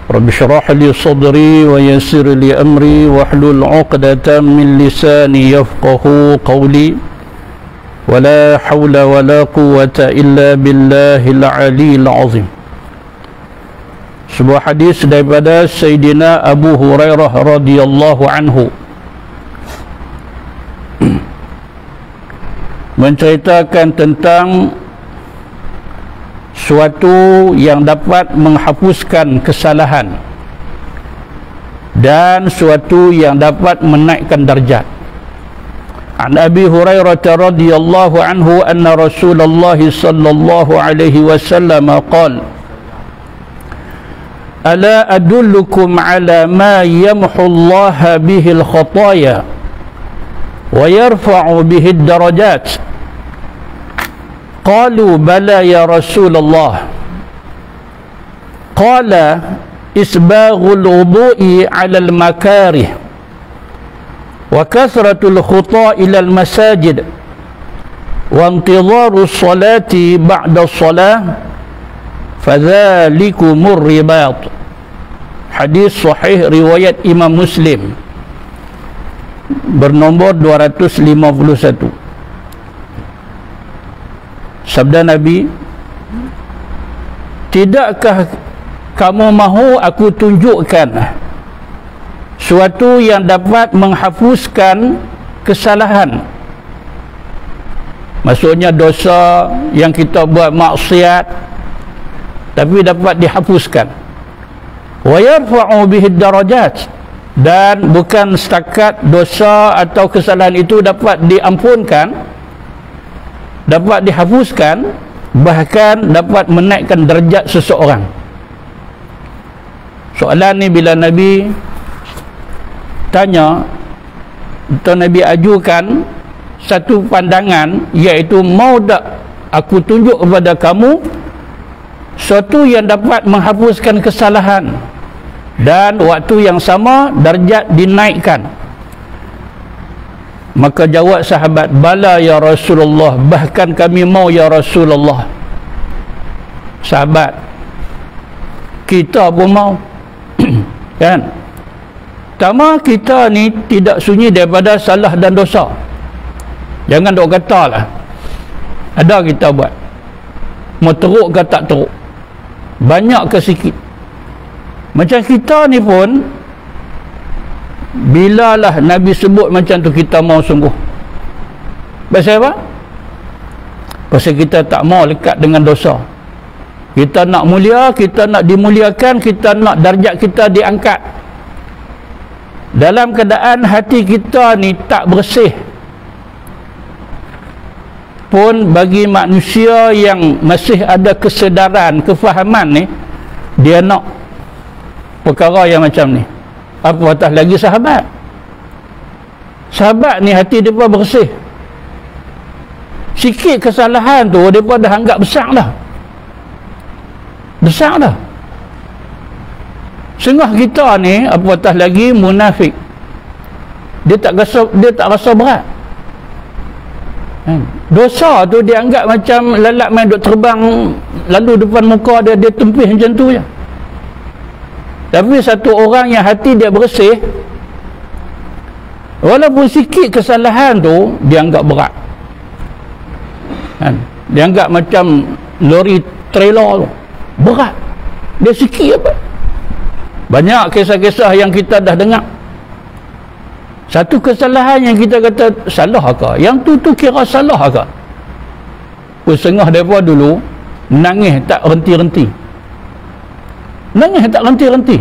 رب اشرح لي صدري ويسر لي أمري واحلل عقدة من لساني يفقه قولي ولا حول ولا قوة إلا بالله العلي العظيم. Sebuah hadis daripada Sayyidina Abu Hurairah radhiyallahu anhu menceritakan tentang suatu yang dapat menghapuskan kesalahan dan suatu yang dapat menaikkan darjat. An Abi Hurairah radhiyallahu anhu anna Rasulullah sallallahu alaihi wasallam qala: Ala adullukum ala ma yamhu Allah bihi al-khataya wa yarfa'u bihi ad-darajat. قالوا بلى يا رسول الله قال إسباغ الوضوء على المكاره وكثرة الخطى إلى المساجد وانتظار الصلاة بعد الصلاة فذلكم الرباط. Hadis sahih riwayat Imam Muslim bernomor 251. Sabda Nabi, tidakkah kamu mahu aku tunjukkan suatu yang dapat menghapuskan kesalahan? Maksudnya dosa yang kita buat maksiat tapi dapat dihapuskan. Wa yarfa'u bihi darajat, dan bukan setakat dosa atau kesalahan itu dapat diampunkan, dapat dihapuskan, bahkan dapat menaikkan derajat seseorang. Soalan ni bila Nabi tanya atau Nabi ajukan satu pandangan, iaitu mau tak aku tunjuk kepada kamu sesuatu yang dapat menghapuskan kesalahan dan waktu yang sama derajat dinaikkan. Maka jawab sahabat, bala ya Rasulullah, bahkan kami mau ya Rasulullah. Sahabat, kita pun mau. Kan? Pertama, kita ni tidak sunyi daripada salah dan dosa. Jangan dok kata lah ada kita buat, mau teruk ke tak teruk, banyak ke sikit. Macam kita ni pun, bilalah Nabi sebut macam tu kita mau sungguh. Pasal apa? Pasal kita tak mau lekat dengan dosa. Kita nak mulia, kita nak dimuliakan, kita nak darjat kita diangkat. Dalam keadaan hati kita ni tak bersih pun, bagi manusia yang masih ada kesedaran, kefahaman ni, dia nak perkara yang macam ni. Apatah lagi sahabat. Sahabat ni hati mereka bersih. Sikit kesalahan tu mereka dah anggap besar dah. Besar dah. Setengah kita ni apatah lagi munafik. Dia tak rasa berat. Dosa tu dia anggap macam lalat main duk terbang lalu depan muka dia, dia tempih macam tu je. Tapi satu orang yang hati dia bersih, walaupun sikit kesalahan tu dia anggap berat. Dia anggap macam lori trailer tu berat. Dia sikit apa? Banyak kisah-kisah yang kita dah dengar. Satu kesalahan yang kita kata salah ke, yang tu kira salah ke, setengah daripada dulu nangis tak henti-henti. Nangis tak henti-henti.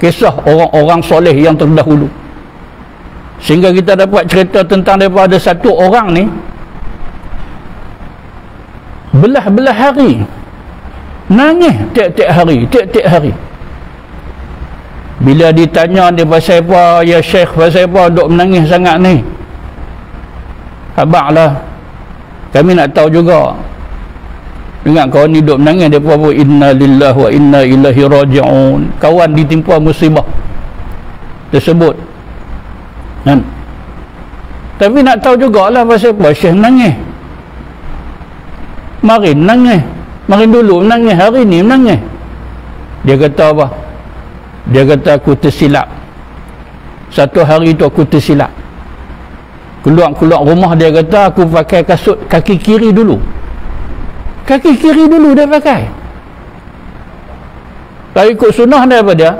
Kisah orang-orang soleh yang terdahulu. Sehingga kita dapat cerita tentang daripada satu orang ni, belah-belah hari nangis tiap-tiap hari. Bila ditanya dia pasal apa, ya Syekh, pasal apa duk menangis sangat ni? Abanglah, kami nak tahu juga. Dengar kawan ni duk menangis, dia pun inna lillahi wa inna ilaihi raji'un. Kawan ditimpa musibah tersebut. Kan? Tapi nak tahu jugalah pasal apa Syekh menangis. Mari menangis, mari dulu menangis, hari ni menangis. Dia kata apa? Dia kata aku tersilap. Satu hari tu aku tersilap. Keluar rumah dia kata aku pakai kasut kaki kiri dulu. Kaki kiri dulu dia pakai. Kalau ikut sunnah dia apa dia?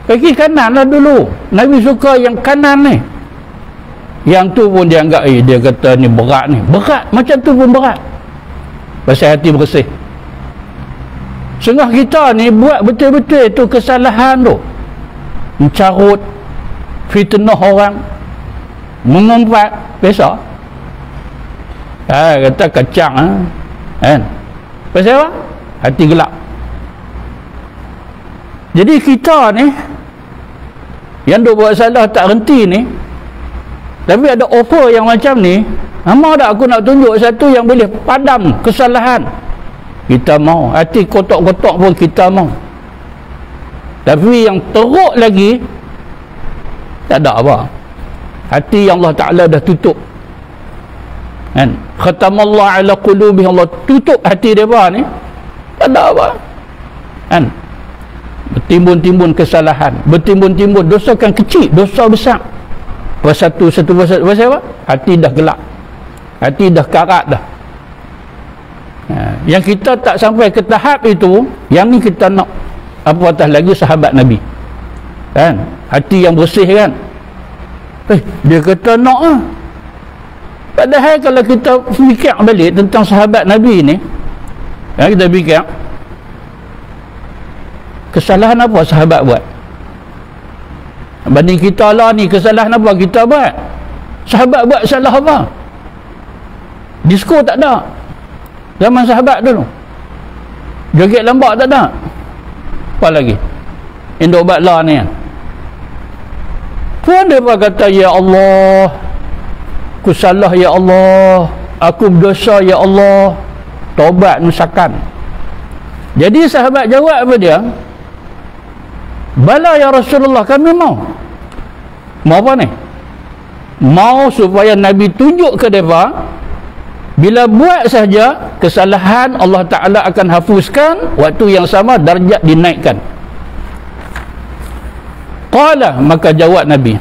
Kaki kanan lah dulu. Nabi suka yang kanan ni. Yang tu pun dia anggap dia kata ni berat ni. Berat macam tu pun berat. Pasal hati bersih. Setengah kita ni buat betul-betul tu kesalahan tu. Mencarut, fitnah orang, mengumpat, biasa. Kata kacang kan. Pasal apa? Hati gelap. Jadi kita ni yang duk buat salah tak henti ni, tapi ada offer yang macam ni, lama dah aku nak tunjuk satu yang boleh padam kesalahan. Kita mau. Hati kotak-kotak pun kita mau. Tapi yang teruk lagi, tak ada apa. Hati yang Allah Ta'ala dah tutup. Kan? Khatamallah ala qulubih, Allah tutup hati mereka ni. Tak ada apa. Kan? Bertimbun-timbun kesalahan. Bertimbun-timbun dosa kan kecil, dosa besar. Pasal apa? Hati dah gelap. Hati dah karat dah. Yang kita tak sampai ke tahap itu, yang ni kita nak apatah lagi sahabat Nabi. Kan? Hati yang bersih kan. Dia kata nak lah. Padahal kalau kita fikir balik tentang sahabat Nabi ni, kita fikir kesalahan apa sahabat buat? Banding kita lah ni, kesalahan apa kita buat? Sahabat buat salah apa? Disko tak ada zaman sahabat dulu. Joget lambak tak ada. Apa lagi? Indo batla ni kan. Pun dia kata, ya Allah, aku salah ya Allah, aku berdosa ya Allah, taubat misalkan. Jadi sahabat jawab apa dia? Bala ya Rasulullah, kami mau. Mau apa ni? Mau supaya Nabi tunjuk ke mereka, bila buat saja kesalahan, Allah Ta'ala akan hafuzkan, waktu yang sama darjat dinaikkan. Qala, maka jawab Nabi,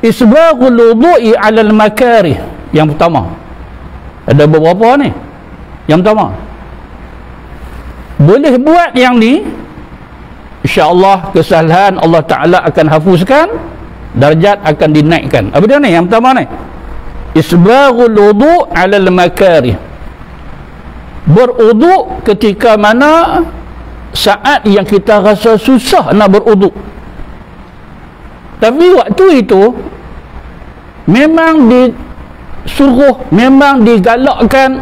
isbaghul wudu'i 'alal makarih. Yang pertama, ada beberapa ni. Yang pertama, boleh buat yang ni, insya-Allah kesalahan Allah Ta'ala akan hafuzkan, darjat akan dinaikkan. Apa dia ni? Yang pertama ni, isbaghul wudu' 'alal makarih. Berwuduk ketika mana saat yang kita rasa susah nak berwuduk. Tapi waktu itu memang disuruh, memang digalakkan,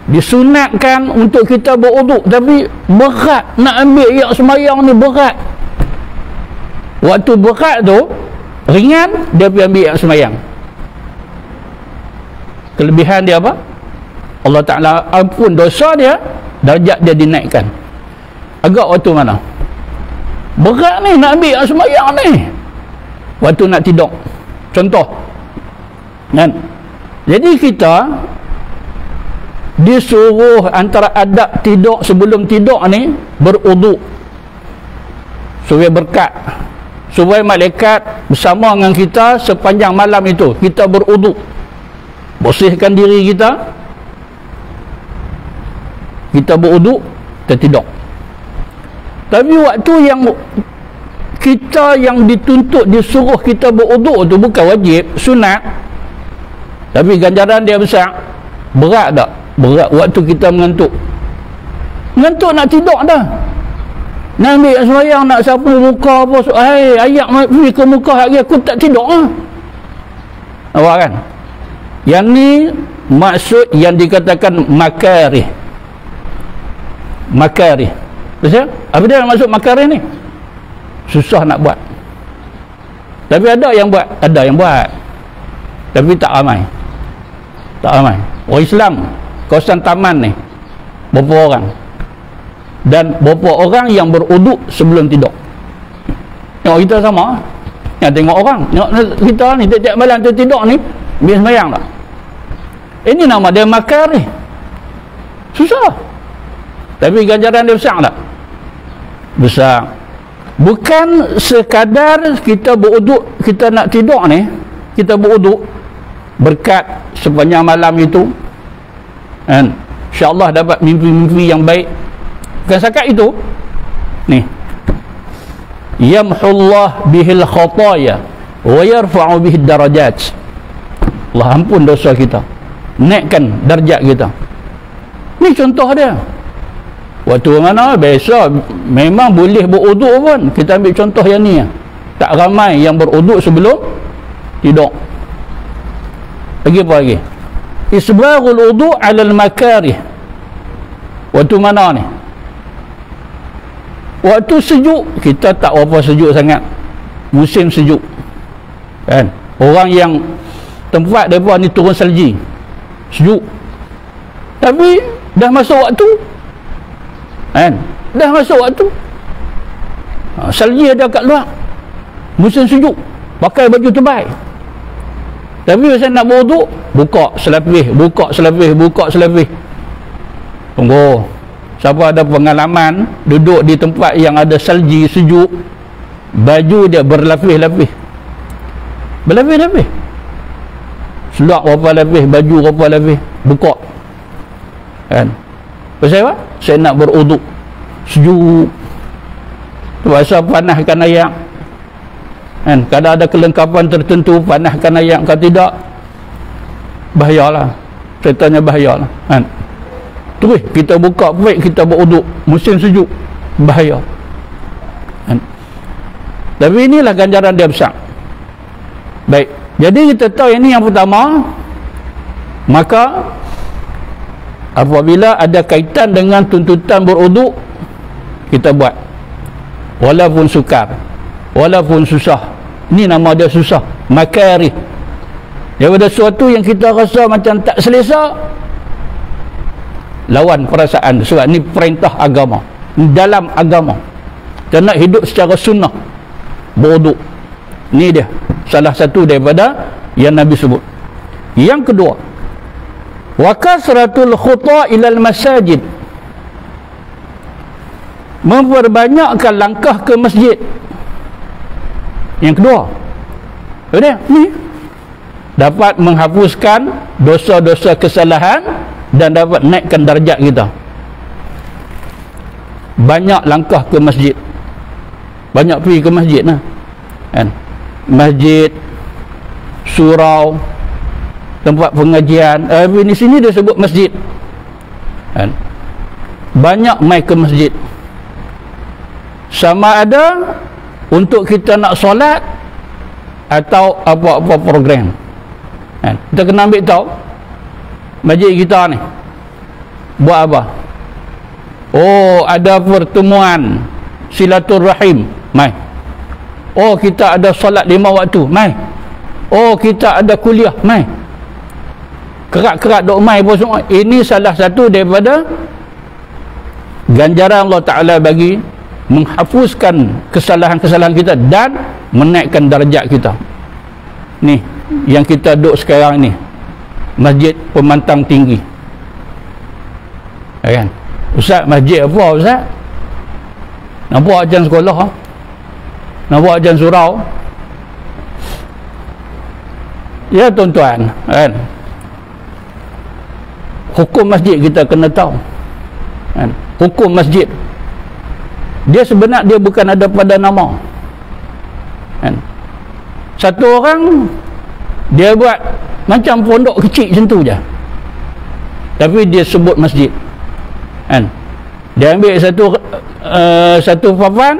disunatkan untuk kita berwuduk, tapi berat nak ambil yang semayang ni, berat. Waktu berat tu ringan, dia pergi ambil yang semayang. Kelebihan dia apa? Allah Ta'ala ampun dosa dia, darjat dia dinaikkan. Agak waktu mana? Berat ni nak ambil yang semayang ni, waktu nak tidur contoh kan. Jadi kita disuruh antara adab tidur, sebelum tidur ni berwuduk supaya berkat, supaya malaikat bersama dengan kita sepanjang malam itu. Kita berwuduk, bersihkan diri kita, kita berwuduk, kita tidur. Tapi waktu yang kita yang dituntut, disuruh kita berwuduk tu bukan wajib, sunat, tapi ganjaran dia besar. Berat tak? Berat waktu kita mengantuk nak tidur dah, nak ambil sembahyang, nak sapu muka apa, ayat pergi ke muka hari aku tak tidur lah. Apa kan? Yang ni maksud yang dikatakan makarih. Makarih, betul? Apa dia maksud makarih ni? Susah nak buat. Tapi ada yang buat, tapi tak ramai. Orang Islam kawasan taman ni berapa orang, dan berapa orang yang berwuduk sebelum tidur. Tengok kita sama, yang tengok orang, tengok kita ni tiap-tiap malam tu tidur ni biar sembahyang tak. Ini nama dia makarih. Susah, tapi ganjaran dia besar tak? Besar. Bukan sekadar kita beruduk, kita nak tidur ni, kita beruduk berkat sepanjang malam itu, kan, insyaAllah dapat mimpi-mimpi yang baik. Bukan setakat itu. Ni, yamhullah bihil khataya wa yarfa'u bihid darajat. Allah ampun dosa kita, naikkan darjat kita. Ni contoh dia. Waktu mana biasa memang boleh beruduk pun, kita ambil contoh yang ni. Tak ramai yang beruduk sebelum tidur. Lagi apa lagi? Isbaghul wudu' 'ala al-makarih. Waktu mana ni? Waktu sejuk, kita tak berapa sejuk sangat. Musim sejuk, kan? Orang yang tempat mereka ni turun salji, sejuk, tapi dah masuk waktu, kan? Dah masuk waktu, salji ada kat luar, musim sejuk, pakai baju tebal. Tapi masa nak berwuduk, buka selapis, buka selapis, buka selapis. Tunggu, siapa ada pengalaman duduk di tempat yang ada salji, sejuk, baju dia berlapis-lapis, berlapis-lapis, selak berapa lapis, baju berapa lapis, buka, kan? Pasal apa? Saya nak berwuduk, sejuk, terpaksa panaskan air, kan? Kadang ada kelengkapan tertentu, panaskan air, kalau tidak bahayalah, ceritanya bahayalah, kan? Terus kita buka perut, kita berwuduk musim sejuk, bahaya, kan? Tapi inilah ganjaran dia besar. Baik, jadi kita tahu ini yang pertama. Maka apabila ada kaitan dengan tuntutan berwuduk, kita buat, walaupun sukar, walaupun susah. Ini nama dia susah, makarih. Daripada sesuatu yang kita rasa macam tak selesa, lawan perasaan. Sebab ni perintah agama, dalam agama kita nak hidup secara sunnah, berwuduk. Ni dia salah satu daripada yang Nabi sebut. Yang kedua, wa kasratul khuta ilal masajid, memperbanyakkan langkah ke masjid. Yang kedua, dia ni dapat menghapuskan dosa-dosa kesalahan dan dapat naikkan darjat kita. Banyak langkah ke masjid, banyak pergi ke masjid lah, kan? Masjid, surau, tempat pengajian, di sini dia sebut masjid, kan? Banyak mai ke masjid. Sama ada untuk kita nak solat atau apa-apa program, kan? Kita kena ambil tahu masjid kita ni buat apa. Oh, ada pertemuan silaturahim, mai. Oh, kita ada solat 5 waktu, mai. Oh, kita ada kuliah, mai. Kerak-kerak dok mai pun semua. Ini salah satu daripada ganjaran Allah Ta'ala bagi menghapuskan kesalahan-kesalahan kita dan menaikkan darjat kita. Ni yang kita duduk sekarang ni, masjid pemantang tinggi, kan? Ustaz, masjid apa Ustaz? Nak buat ajan sekolah, nak buat ajan surau. Ya tuan-tuan, kan? Hukum masjid kita kena tahu, kan? Hukum masjid dia sebenarnya dia bukan ada pada nama, kan? Satu orang dia buat macam pondok kecil macam tu je, tapi dia sebut masjid, kan? Dia ambil satu papan,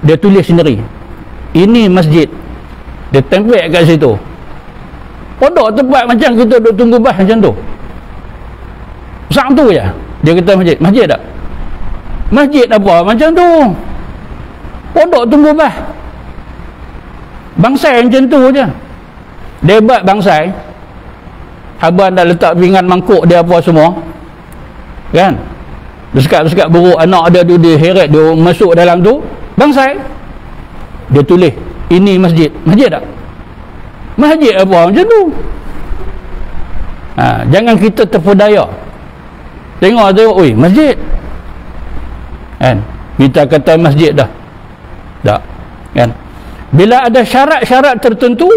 dia tulis sendiri, ini masjid, dia tempel kat situ. Pondok tempat macam kita duduk tunggu bas macam tu, sang tu je dia kata masjid. Masjid tak? Masjid apa macam tu? Pondok tunggu bas, bangsai macam tu je. Debat bangsai, abang dah letak pinggan mangkuk dia apa semua, kan? Bersekat-bersekat buruk, anak dia dia heret, dia masuk dalam tu, bangsai. Dia tulis, ini masjid. Masjid tak? Masjid apa macam tu? Jangan kita terpedaya. Tengok, oi, masjid, kan? Kita kata masjid dah, Tak. Kan? Bila ada syarat-syarat tertentu,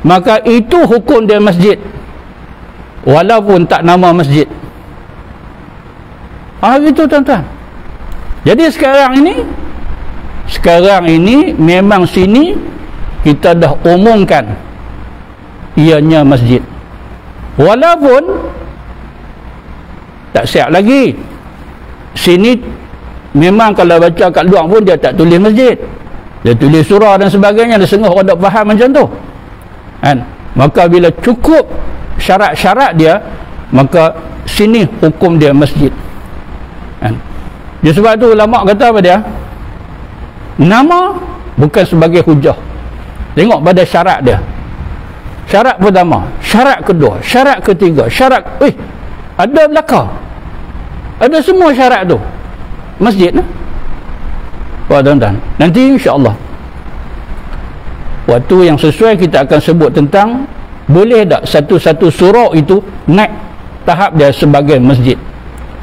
maka itu hukum dia masjid. Walaupun tak nama masjid. Gitu tuan-tuan. Jadi sekarang ini memang sini kita dah umumkan ianya masjid. Walaupun tak siap lagi. Sini memang kalau baca kat luar pun dia tak tulis masjid. Dia tulis surah dan sebagainya. Dia sengah orang tak faham macam tu. Kan? Maka bila cukup syarat-syarat dia, maka sini hukum dia masjid. Kan? Dia sebab tu ulama kata apa dia? Nama bukan sebagai hujah. Tengok pada syarat dia. Syarat pertama, syarat kedua, syarat ketiga, syarat ada belakang. Ada semua syarat tu. Masjid lah. Tuan-tuan. Nanti insya-Allah waktu yang sesuai kita akan sebut tentang boleh tak satu-satu surau itu naik tahap dia sebagai masjid,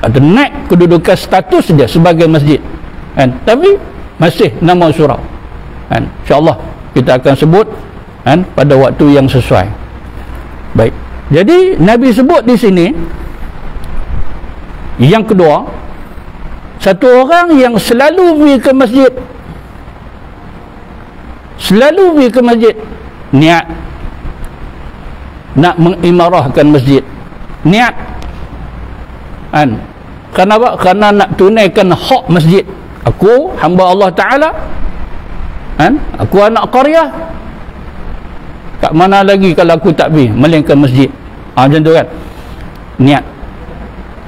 atau naik kedudukan status dia sebagai masjid, kan? Tapi masih nama surau, kan? InsyaAllah kita akan sebut, kan, pada waktu yang sesuai. Baik, jadi Nabi sebut di sini yang kedua, satu orang yang selalu pergi ke masjid, niat nak mengimarahkan masjid, niat, kan? Kenapa? Kerana nak tunaikan hak masjid. Aku hamba Allah Ta'ala, kan? Aku anak qaryah, kat mana lagi kalau aku tak pergi melainkan masjid. Macam tu kan, niat.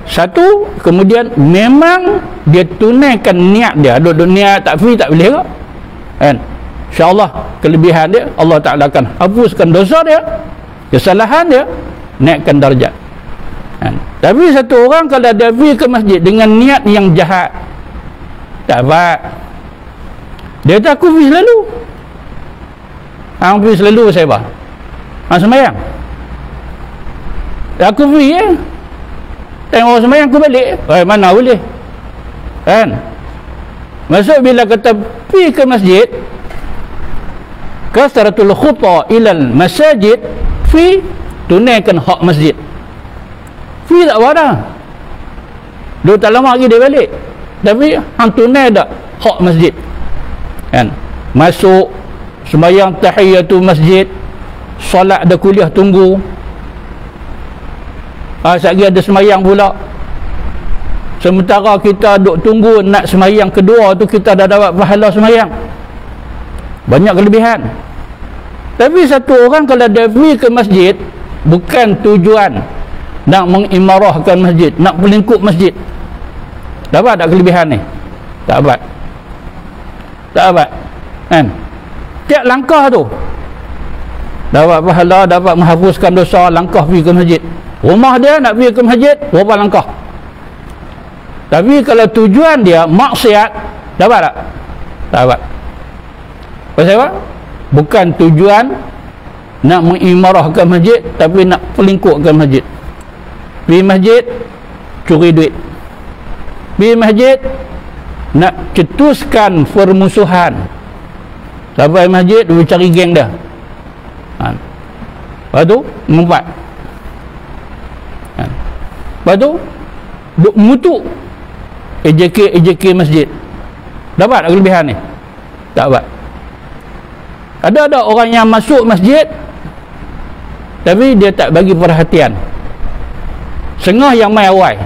Satu, kemudian memang dia tunaikan niat dia. Duduk niat tak pergi tak boleh kok, kan? InsyaAllah kelebihan dia Allah Ta'ala akan hapuskan dosa dia, kesalahan dia, naikkan darjat, kan? Tapi satu orang kalau dia pergi ke masjid dengan niat yang jahat, tak dapat. Dia kata aku pergi selalu. Aku pergi selalu saya apa? Semayang. Aku pergi tengok orang semayang aku balik. Mana boleh, kan? Maksud bila kata pergi ke masjid, kasratul khuta ilal masajid, fi tunaikan hak masjid. Fi tak apa dah, dia tak lama lagi dia balik, tapi hang tunai tak hak masjid, kan? Masuk sembahyang tahiyatul masjid, solat ada kuliah tunggu, sekali ada sembahyang pula. Sementara kita duk tunggu nak sembahyang kedua tu, kita dah dapat pahala sembahyang. Banyak kelebihan. Tapi satu orang kalau dia pergi ke masjid bukan tujuan nak mengimarahkan masjid, nak melingkup masjid, dapat tak kelebihan ni? Tak dapat. Tak dapat, kan? Tiap langkah tu dapat pahala, dapat menghapuskan dosa. Langkah pergi ke masjid, rumah dia nak pergi ke masjid berapa langkah. Tapi kalau tujuan dia maksiat, dapat tak? Tak dapat. Pasal apa? Bukan tujuan nak mengimarahkan masjid, tapi nak pelingkukkan masjid. Pergi masjid curi duit, pergi masjid nak cetuskan permusuhan. Sampai masjid dia cari geng dah, lepas tu mengumpat, lepas tu duk mutuk EJK masjid. Dapat tak kelebihan ni? Tak dapat. Ada orang yang masuk masjid tapi dia tak bagi perhatian. Sengah yang main awal,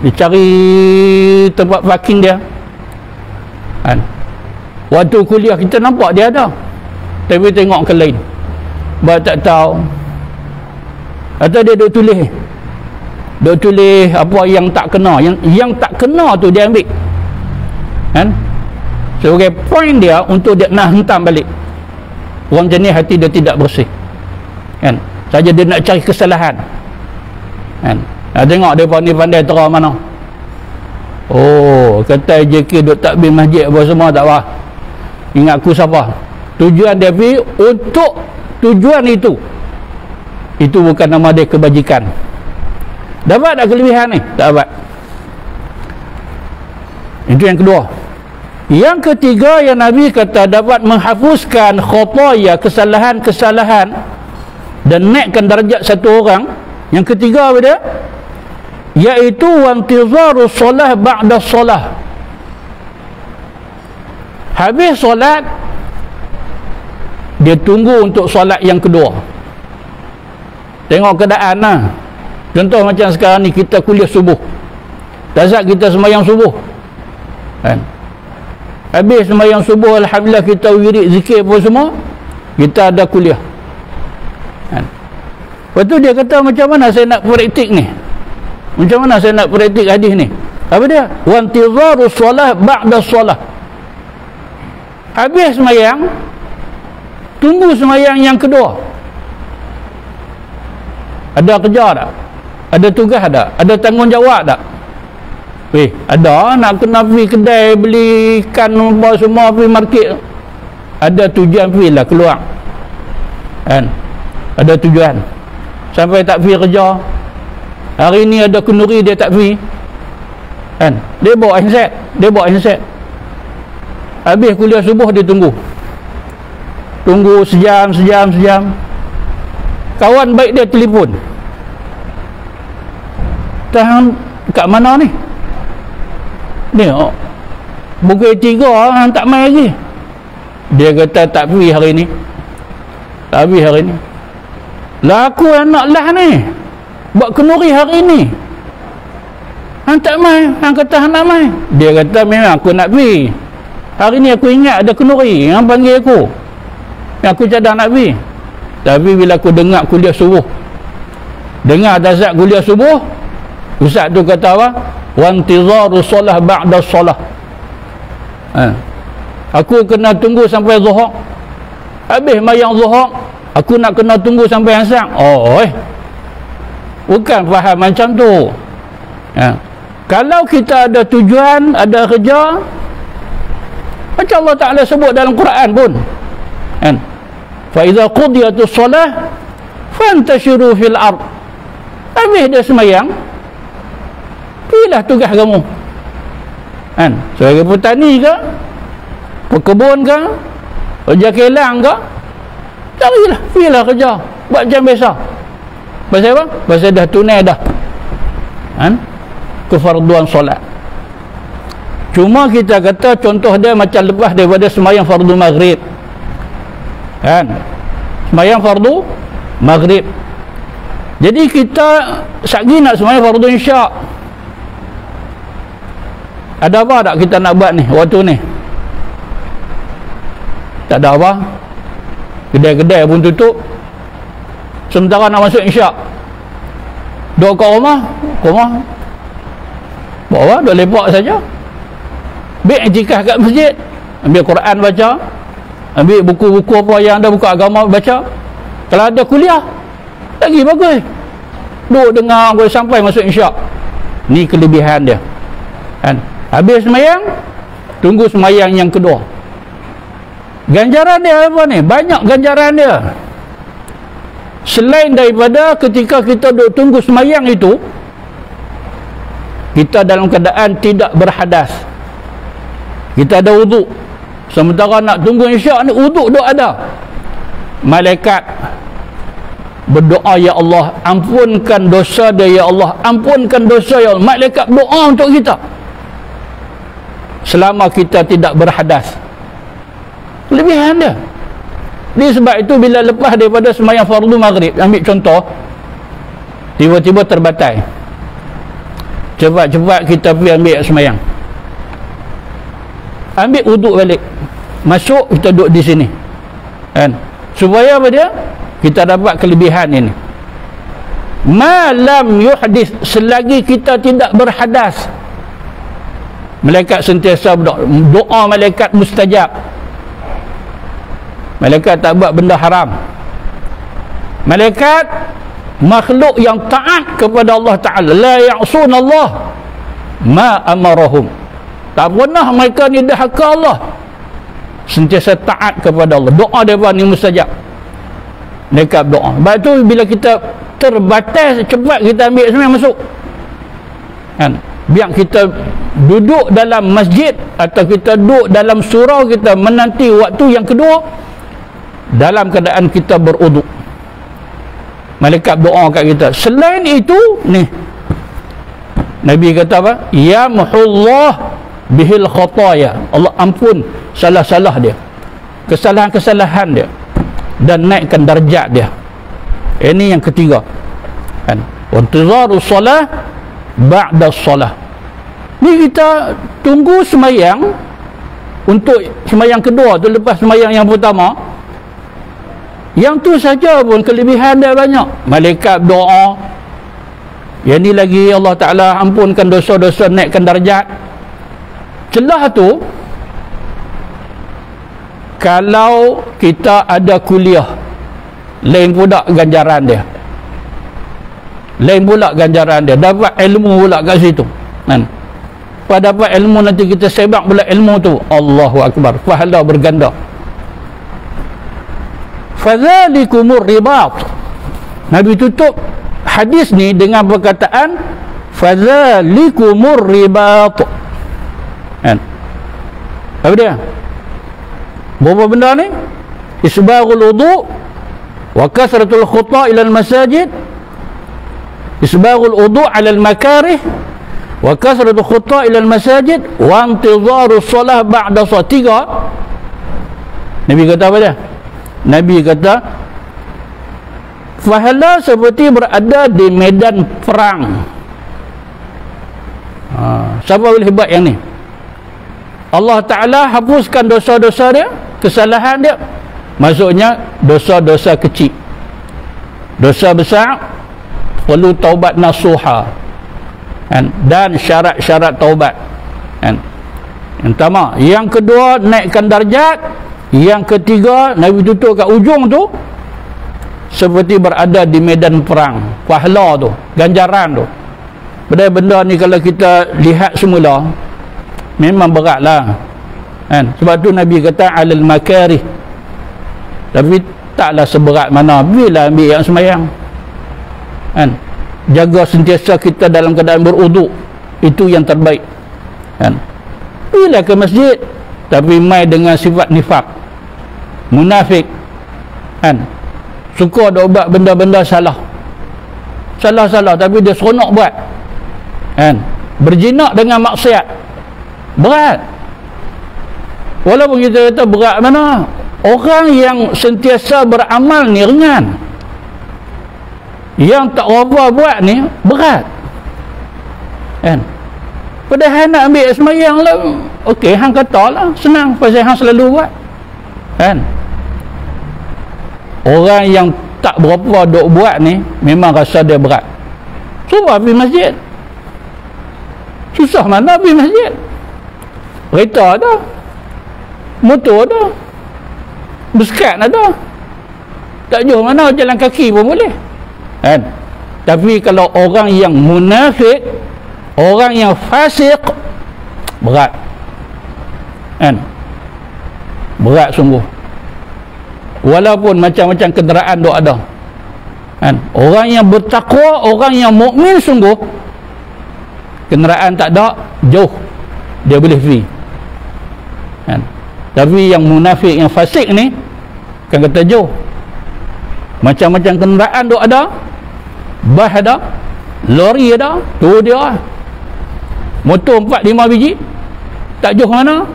dia cari tempat parking dia, kan? Waktu kuliah kita nampak dia ada, tapi tengok ke lain, baru tak tahu. Atau dia duk tulis apa yang tak kena, yang tak kena tu dia ambil, kan? Sebagai poin dia untuk dia nak hentam balik. Orang jenis hati dia tidak bersih, kan? Saja dia nak cari kesalahan, kan? Tengok dia ni pandai terang mana. Oh, kata JK duk tak pergi masjid apa semua, tak apa. Ingat aku siapa? Tujuan dia pergi untuk tujuan itu. Itu bukan nama dia kebajikan. Dapat tak kelebihan ni? Tak dapat. Itu yang kedua. Yang ketiga yang Nabi kata dapat menghapuskan khataya, kesalahan-kesalahan, dan naikkan darjat satu orang. Yang ketiga apa dia? Iaitu wantizaru solah ba'da solah. Habis solat, dia tunggu untuk solat yang kedua. Tengok keadaan lah. Contoh macam sekarang ni kita kuliah subuh. Tazat kita sembahyang subuh kan? Habis sembahyang subuh, alhamdulillah kita wirid zikir pun semua, kita ada kuliah kan? Lepas tu dia kata macam mana saya nak praktik ni, macam mana saya nak praktik hadis ni? Apa dia? Wantizaru solah ba'da solah. Habis sembahyang, tunggu sembahyang yang kedua. Ada kerja tak? Ada tugas tak? Ada tanggungjawab tak? Ada nak kena pergi kedai beli ikan apa semua, pergi market. Ada tujuan pergi lah keluar kan? Ada tujuan. Sampai tak pergi kerja, hari ni ada kenduri dia tak pergi kan? Dia bawa handset. Habis kuliah subuh dia tunggu sejam. Kawan baik dia telefon, tahan kat mana ni? Ni Bukit 3 hang tak main lagi. Dia kata tak pergi hari ni. Tak pergi hari ni. Lah aku nak lah ni, buat kenduri hari ni. Hang tak main, hang kata hang nak main. Dia kata memang aku nak pergi. Hari ni aku ingat ada kenduri, hang panggil aku. Aku cadang nak pergi. Tapi bila aku dengar kuliah subuh, dengar tazat kuliah subuh, ustaz tu kata apa? Wantizaru solah ba'da solah. Aku kena tunggu sampai zuhur. Habis mayang zuhur, aku nak kena tunggu sampai asar. Bukan faham macam tu. Kalau kita ada tujuan, ada kerja, macam Allah Ta'ala sebut dalam Quran pun kan? Fa idza qudiyatus solah fantashiru fil ard. Habis dia semayang, pilih tugas kamu kan? Sebagai petani ke, pekebun ke, kerja kilang ke, carilah, pilih kerja, buat macam biasa. Pasal apa? Pasal dah tunai dah kan? Kefarduan solat. Cuma kita kata contoh dia macam lepas daripada semayang fardu maghrib kan? Semayang fardu maghrib, jadi kita sagi nak semayang fardu isyak. Ada apa tak kita nak buat ni waktu ni? Tak ada apa. Kedai-kedai pun tutup. Sementara nak masuk isyak, duduk kat rumah bawa duduk lepak saja. Ambil i'tikaf kat masjid, ambil Quran baca, ambil buku-buku apa yang ada, buku agama baca. Kalau ada kuliah lagi bagus, duduk dengar sampai masuk isyak. Ni kelebihan dia kan? Habis semayang, tunggu semayang yang kedua. Ganjaran dia apa ni? Banyak ganjaran dia. Selain daripada ketika kita duduk tunggu semayang itu, kita dalam keadaan tidak berhadas, kita ada wuduk. Sementara nak tunggu isyak ni, wuduk duk ada. Malaikat berdoa, ya Allah ampunkan dosa dia, ya Allah ampunkan dosa, ya Allah. Malaikat doa untuk kita selama kita tidak berhadas. Kelebihan dia. Ini sebab itu bila lepas daripada semayang fardu maghrib, ambil contoh, tiba-tiba terbatai, cepat-cepat kita pergi ambil semayang, ambil wuduk balik, masuk, kita duduk di sini kan? Supaya apa dia? Kita dapat kelebihan ini. Malam yuhdis, selagi kita tidak berhadas. Malaikat sentiasa berdoa, doa malaikat mustajab. Malaikat tak buat benda haram. Malaikat makhluk yang taat kepada Allah Ta'ala. La ya'sun Allah ma amarahum. Tak pernah mereka ni dahaka Allah, sentiasa taat kepada Allah. Doa mereka ni mustajab. Mereka berdoa. Sebab tu bila kita terbatas, cepat kita ambil semayang masuk kan? biar kita duduk dalam masjid atau kita duduk dalam surau kita menanti waktu yang kedua dalam keadaan kita berwuduk. Malaikat doa kat kita. Selain itu ni Nabi kata apa? Yamhullah bihil khataya. Allah ampun salah-salah dia, kesalahan-kesalahan dia, dan naikkan darjat dia. Ini yang ketiga kan. Intizarus solah ba'da solah. Ni kita tunggu semayang untuk semayang kedua tu lepas semayang yang pertama. Yang tu saja pun kelebihan dia banyak. Malaikat doa. Yang ni lagi Allah Ta'ala ampunkan dosa-dosa, naikkan darjat. Celah tu, kalau kita ada kuliah, lain pula ganjaran dia. Lain pula ganjaran dia. Dapat ilmu pula kat situ kan. Pada dapat ilmu nanti kita sebab pula ilmu tu, Allahu Akbar, pahala berganda. Fadzalikumur ribat. Nabi tutup hadis ni dengan perkataan fadzalikumur ribat kan. Apa dia? Berapa benda ni? Isbaghul wudu wa kasratul khuta ila al-masajid, isbaghul wudu ala al-makarih wa kasratul khuta ila al-masajid wa intizarus solah ba'da solah. Tiga. Nabi kata apa dia? Nabi kata pahala seperti berada di medan perang. Siapa boleh hebat yang ni? Allah Ta'ala hapuskan dosa-dosa dia, kesalahan dia. Maksudnya dosa-dosa kecil. Dosa besar perlu taubat nasuha kan? Dan syarat-syarat taubat kan? Yang pertama. Yang kedua, naikkan darjat. Yang ketiga, Nabi tutup kat ujung tu seperti berada di medan perang. Pahala tu, ganjaran tu. Benda-benda ni kalau kita lihat semula memang beratlah kan? Sebab tu Nabi kata alal makarih. Tapi taklah seberat mana bila ambil yang semayang kan. Jaga sentiasa kita dalam keadaan berwuduk, itu yang terbaik kan. Bila ke masjid tapi mai dengan sifat nifak, munafik kan, suka ada buat benda-benda salah tapi dia seronok buat kan. Berjinak dengan maksiat berat. Walaupun kita kata berat mana, orang yang sentiasa beramal ni ringan, yang tak apa buat ni berat kan. Padahal nak ambil semayang lah, okey, hang kata lah senang pasal hang selalu buat kan. Orang yang tak berapa duk buat ni memang rasa dia berat. Cuba pergi masjid, susah mana pergi masjid. Kereta ada, motor ada, beskat ada, tak jauh mana jalan kaki pun boleh kan. Tapi kalau orang yang munafik, orang yang fasik, berat kan. Berat sungguh. Walaupun macam-macam kenderaan duk ada kan. Orang yang bertakwa, orang yang mukmin sungguh, kenderaan tak ada, jauh dia boleh pergi kan. Tapi yang munafik, yang fasik ni kan kata jauh. Macam-macam kenderaan duk ada, bas ada, lori ada, tu dia. Motor 4-5 biji, tak jauh mana,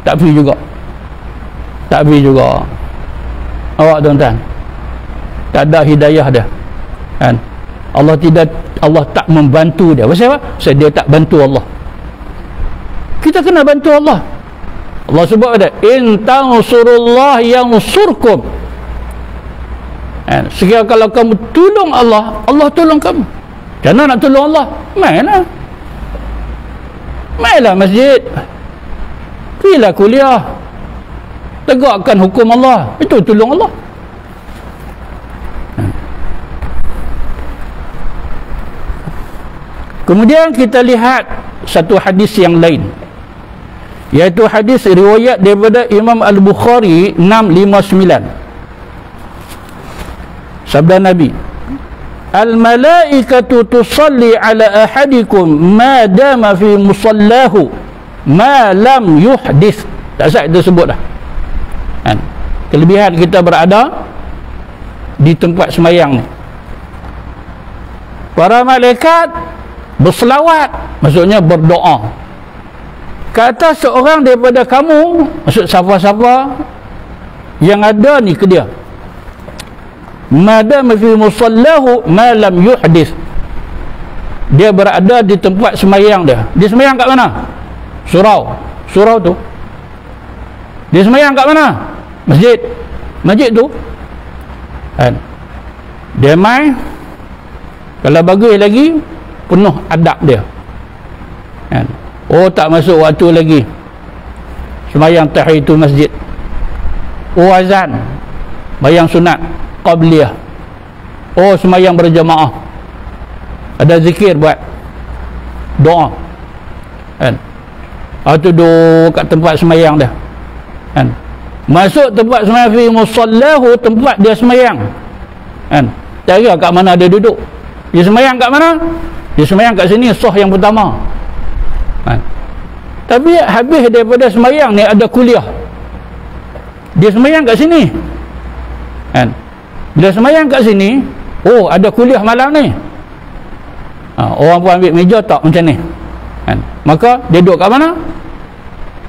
tak pergi juga. Tak pergi juga. Awak tuan-tuan, tak ada hidayah dia kan. Allah tak membantu dia. Pasal apa? Pasal dia tak bantu Allah. Kita kena bantu Allah. Allah sebut ada in tansurullah yansurkum kan. Sekiranya kalau kamu tolong Allah, Allah tolong kamu. Macam mana nak tolong Allah? Mainlah masjid, pergilah kuliah, tegakkan hukum Allah, itu tolong Allah. Kemudian kita lihat satu hadis yang lain, iaitu hadis riwayat daripada Imam Al-Bukhari 659. Sabda Nabi, al-malaikatu tusalli ala ahadikum ma dama fi musallahu ma lam yuhdith. Tak sah kita sebut dah kan? Kelebihan kita berada di tempat semayang ni, para malaikat berselawat, maksudnya berdoa ke atas seorang daripada kamu, maksud siapa-siapa yang ada ni ke dia, madam fi musallahu ma lam yuhdith, dia berada di tempat semayang dia. Dia semayang kat mana? Surau tu. Dia semayang kat mana? Masjid tu kan? Dia mai, kalau bagus lagi penuh adab dia kan? Oh, tak masuk waktu lagi semayang tahiyatul masjid. Oh, azan bayang sunat qabliyah. Oh, semayang berjamaah, ada zikir buat doa kan? Atau duduk kat tempat semayang dia kan? Masuk tempat semayang fi musallahu, tempat dia semayang kan? Tak kira kat mana dia duduk, dia semayang kat mana? Dia semayang kat sini, soh yang pertama kan? Tapi habis daripada semayang ni ada kuliah, dia semayang kat sini kan? Bila semayang kat sini, oh ada kuliah malam ni, orang pun ambil meja tak macam ni kan? Maka dia duduk kat mana?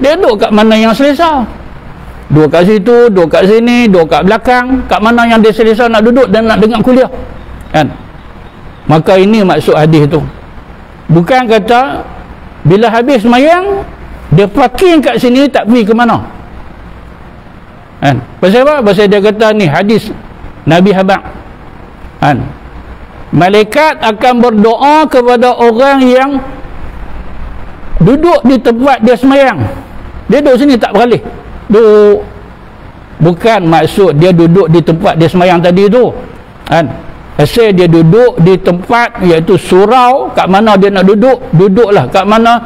Dia duduk kat mana yang selesa. Duduk kat situ, duduk kat sini, duduk kat belakang, kat mana yang dia selesa nak duduk dan nak dengar kuliah kan? Maka ini maksud hadis tu. Bukan kata bila habis semayang dia parking kat sini, tak pergi ke mana kan? Pasal apa? Pasal dia kata ni hadis Nabi Habaq kan? Malaikat akan berdoa kepada orang yang duduk di tempat dia semayang. Dia duduk sini tak beralih, duduk. Bukan maksud dia duduk di tempat dia semayang tadi tu kan? Pasal dia duduk di tempat iaitu surau, kat mana dia nak duduk, duduklah kat mana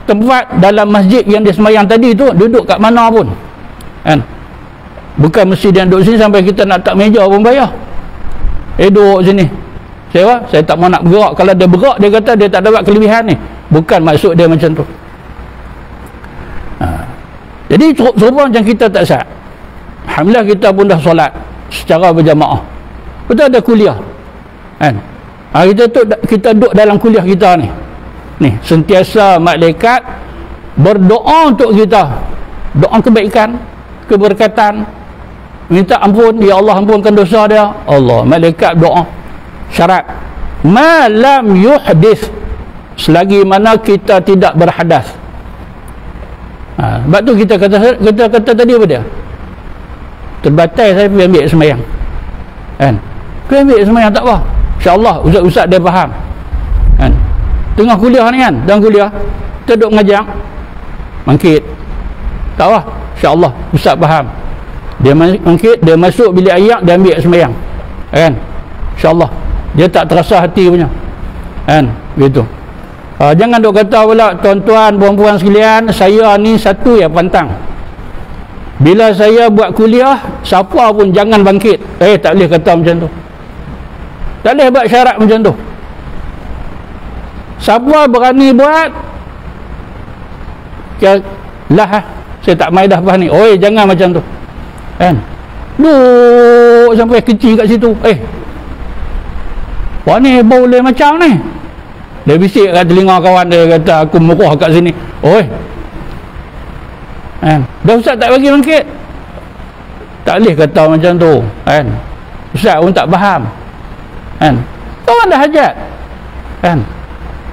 tempat dalam masjid yang dia semayang tadi tu, duduk kat mana pun kan? Bukan mesti dia duduk sini sampai kita nak tak meja pun bayar. Duduk sini, saya tak mau nak bergerak. Kalau dia bergerak, dia kata dia tak dapat kelebihan ni. Bukan maksud dia macam tu. Jadi serupa macam kita tak sah. Alhamdulillah kita pun dah solat secara berjamaah, betul ada kuliah kan? Kita duduk dalam kuliah kita ni sentiasa malaikat berdoa untuk kita, doa kebaikan, keberkatan, minta ampun, ya Allah ampunkan dosa dia. Allah, malaikat doa. Syarat ma lam yuhdith, selagi mana kita tidak berhadas. Sebab tu kita kata tadi apa dia? Terbatas saya pergi ambil semayang kan? Pergi ambil semayang tak apa, insyaAllah ustaz-ustaz dia faham kan? Tengah kuliah ni kan, dalam kuliah kita duduk mengajar, bangkit tak apa, insyaAllah ustaz faham. Dia bangkit, dia masuk bilik ayak, dia ambil semayang kan? InsyaAllah dia tak terasa hati punya kan? Begitu. Jangan duk kata pula tuan-tuan puan-puan sekalian, saya ni satu ya pantang, bila saya buat kuliah siapa pun jangan bangkit. Tak boleh kata macam tu, tak boleh buat syarat macam tu. Siapa berani buat lah, saya tak main dah lepas ni, jangan macam tu kan? Duk sampai kecil kat situ, wah ni boleh macam ni. Dia bisik kat telinga kawan dia, kata aku murah kat sini. Kan? Dah ustaz tak bagi bangkit, tak boleh kata macam tu kan? Ustaz pun tak faham kan? Kawan dah hajat kan?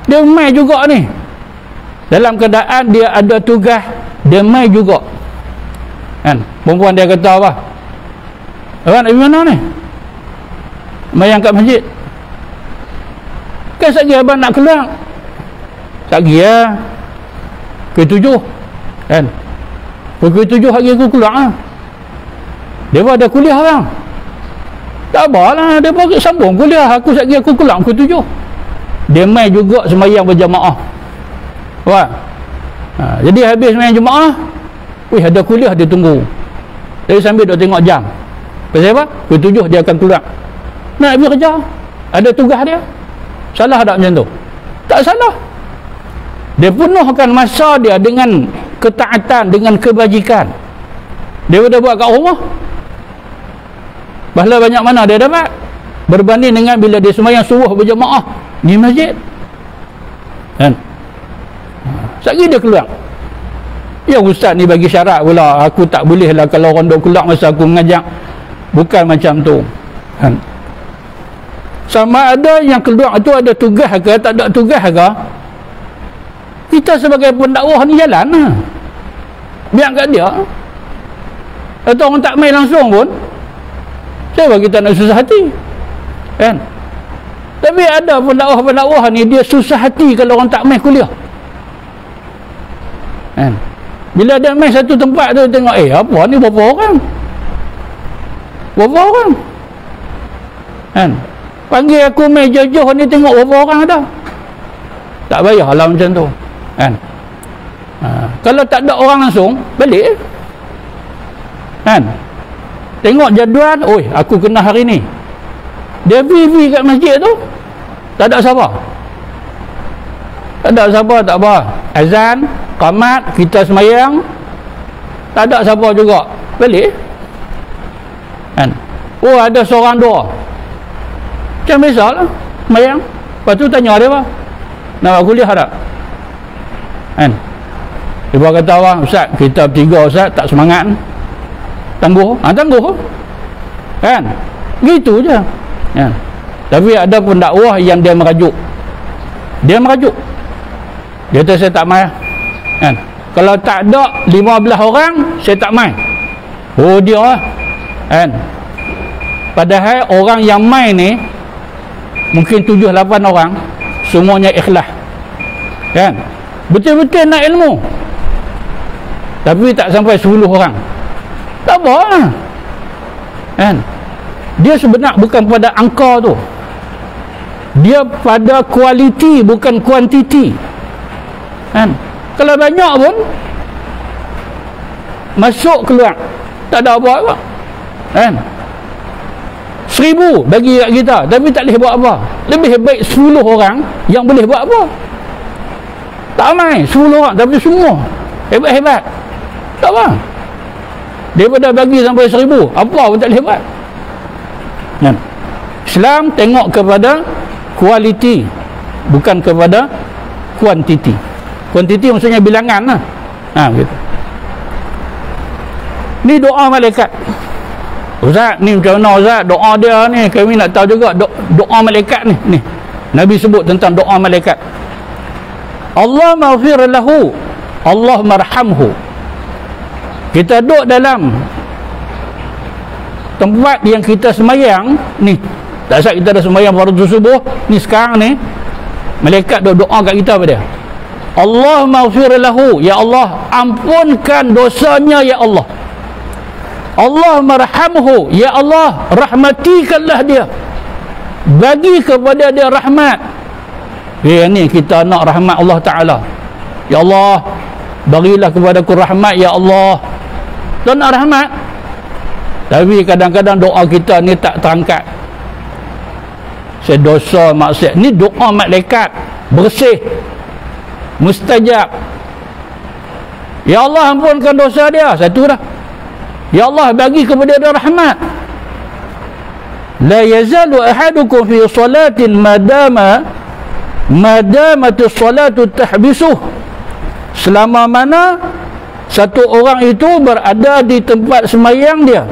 Dia mai juga ni, dalam keadaan dia ada tugas, dia mai juga kan? Perempuan dia kata apa? Abang nak pergi mana ni? Mayang kat masjid kan? Satgi abang nak keluar, satgi lah ke-7 kan? Pukul 7 hari aku keluar lah. Dia pun ada kuliah bang. Tak apalah, dia pun sambung kuliah. Aku satgi aku keluar pukul 7. Dia mai juga semayang berjamaah. Faham? Jadi habis semayang jemaah, ada kuliah dia tunggu. Jadi sambil duk tengok jam. Pasal apa? Pukul 7 dia akan keluar, nak pergi kerja Ada tugas dia. Salah tak macam tu? Tak salah. Dia penuhkan masa dia dengan ketaatan, dengan kebajikan. Dia dah buat kat rumah. Pahala banyak mana dia dapat? Berbanding dengan bila dia sembahyang subuh berjemaah di masjid. Kan? Sekali dia keluar. Ya ustaz ni bagi syarat pula, aku tak boleh lah kalau orang duk keluar masa aku mengajak. Bukan macam tu. Kan? Sama ada yang keluar itu ada tugas ke, tak ada tugas ke, kita sebagai pendakwah ni jalan lah. Biar kat dia. Atau orang tak main langsung pun, sebab kita nak susah hati. Kan? Tapi ada pendakwah-pendakwah ni dia susah hati kalau orang tak main kuliah. Kan? Bila dia main satu tempat tu, tengok apa ni, berapa orang? Berapa orang? Kan? Panggil aku main jojoh ni, tengok berapa orang ada. Tak payahlah macam tu. Kan? Kalau tak ada orang langsung, balik. Kan? Tengok jadual, oi, aku kena hari ni. Dia pergi kat masjid tu, tak ada siapa. Tak ada siapa, tak apa. Azan, qamat, kita semayang, tak ada siapa juga. Balik. Kan? Oh, ada seorang dua. Macam biasa lah, semayang. Lepas tu tanya dia apa? Nak buat kuliah tak? Kan? Dia kata apa? Ustaz, kita bertiga ustaz, tak semangat. Tangguh. Tangguh. Kan? Gitu je. Kan? Tapi ada pendakwah yang dia merajuk. Dia merajuk. Dia kata saya tak main. Kan? Kalau tak ada 15 orang, saya tak main. Oh dia lah. Kan? Padahal orang yang main ni mungkin 7-8 orang, semuanya ikhlas. Kan? Betul-betul nak ilmu. Tapi tak sampai 10 orang. Tak apa lah. Kan? Dia sebenar bukan pada angka tu. Dia pada kualiti bukan kuantiti. Kan? Kalau banyak pun masuk keluar tak ada apa-apa. Kan? 1000 bagi kat kita tapi tak boleh buat apa. Lebih baik 10 orang yang boleh buat apa. Tak ramai 10 orang tapi semua hebat-hebat. Tak apa. Daripada bagi sampai 1000, apa pun tak boleh buat. Kan? Islam tengok kepada kualiti bukan kepada kuantiti. Kuantiti maksudnya bilangan lah. Gitu. Ni doa malaikat. Ustaz, ni macam mana Ustaz? Doa dia ni kami nak tahu juga doa malaikat ni. Nabi sebut tentang doa malaikat. Allah maghfir lahu, Allah marhamhu. Kita duduk dalam tempat yang kita semayang ni. Tak saat kita dah semayang fardu subuh ni, sekarang ni malaikat duk doa kat kita apa dia? Allah maghfir lahu, ya Allah ampunkan dosanya ya Allah. Allah marhamhu, ya Allah rahmatikanlah dia, bagi kepada dia rahmat. Ni kita nak rahmat Allah Ta'ala. Ya Allah berilah kepada ku rahmat ya Allah. Tak nak rahmat. Tapi kadang-kadang doa kita ni tak terangkat. Saya dosa maksiat. Ni doa malaikat bersih, mustajab. Ya Allah ampunkan dosa dia, satu dah. Ya Allah bagi kepada dia rahmat. La yazalu ahadukum fi salatin madamatu salatu tahbisuh. Selama mana satu orang itu berada di tempat semayang dia,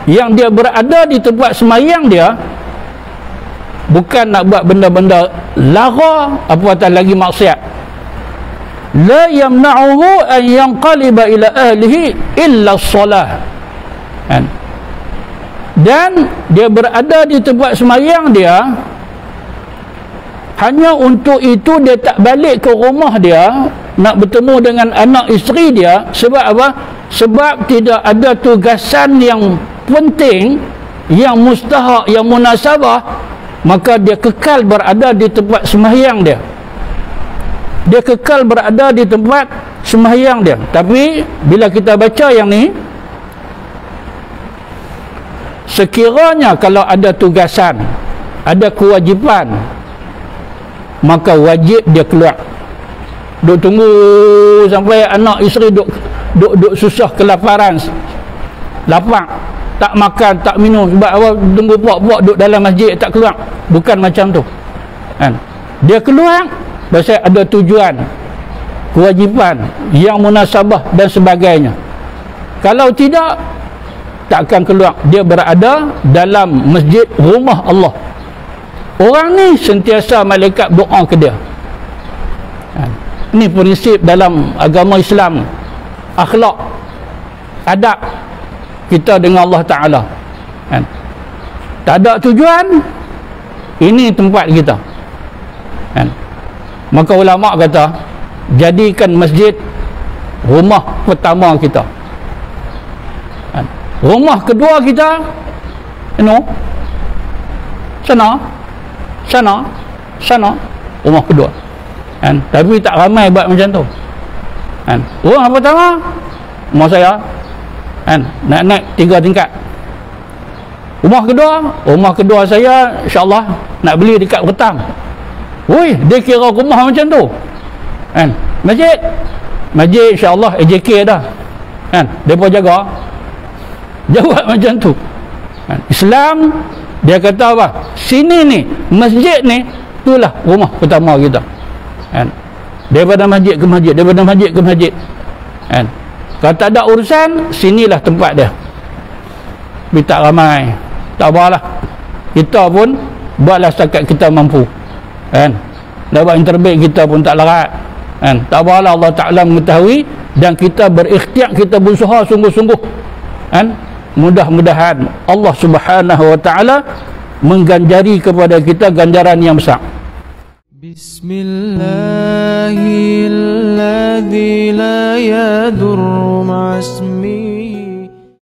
yang dia berada di tempat semayang dia bukan nak buat benda-benda lara, apatah lagi maksiat, la yamna'uhu an yanqaliba ila ahlihi illa as-salah. Dan dia berada di tempat semayang dia, hanya untuk itu dia tak balik ke rumah dia nak bertemu dengan anak isteri dia. Sebab apa? Sebab tidak ada tugasan yang penting, yang mustahak, yang munasabah, maka dia kekal berada di tempat sembahyang dia. Dia kekal berada di tempat sembahyang dia. Tapi bila kita baca yang ni, sekiranya kalau ada tugasan, ada kewajipan, maka wajib dia keluar. Duk tunggu sampai anak isteri duk susah kelaparan, lapar, tak makan, tak minum, sebab awak tunggu puak-puak duk dalam masjid tak keluar. Bukan macam tu kan? Dia keluar pasal ada tujuan, kewajipan yang munasabah dan sebagainya. Kalau tidak, tak akan keluar. Dia berada dalam masjid, rumah Allah. Orang ni sentiasa malaikat doa ke dia. Ini prinsip dalam agama Islam, akhlak, adab kita dengan Allah Ta'ala. Tak ada tujuan, ini tempat kita. Maka ulama kata, jadikan masjid rumah pertama kita. Rumah kedua kita, sana, rumah kedua. Tapi tak ramai buat macam tu. Rumah pertama, rumah saya, nak naik 3 tingkat. Rumah kedua saya, insyaAllah nak beli dekat Betang. Woi, dia kira rumah macam tu. Masjid insyaAllah AJK dah. Mereka jaga. Jawab macam tu. Islam, dia kata apa? Sini ni, masjid ni, itulah rumah pertama kita. Daripada masjid ke masjid, daripada masjid ke masjid. Kalau tak ada urusan, sinilah tempat dia. Tapi tak ramai, tak apalah, kita pun buatlah setakat kita mampu. Dah buat interbit kita pun tak larat. Tak apalah, Allah Ta'ala mengetahui, dan kita berikhtiar, kita berusaha sungguh-sungguh. Mudah-mudahan Allah Subhanahu Wa Ta'ala mengganjari kepada kita ganjaran yang besar. Bismillah.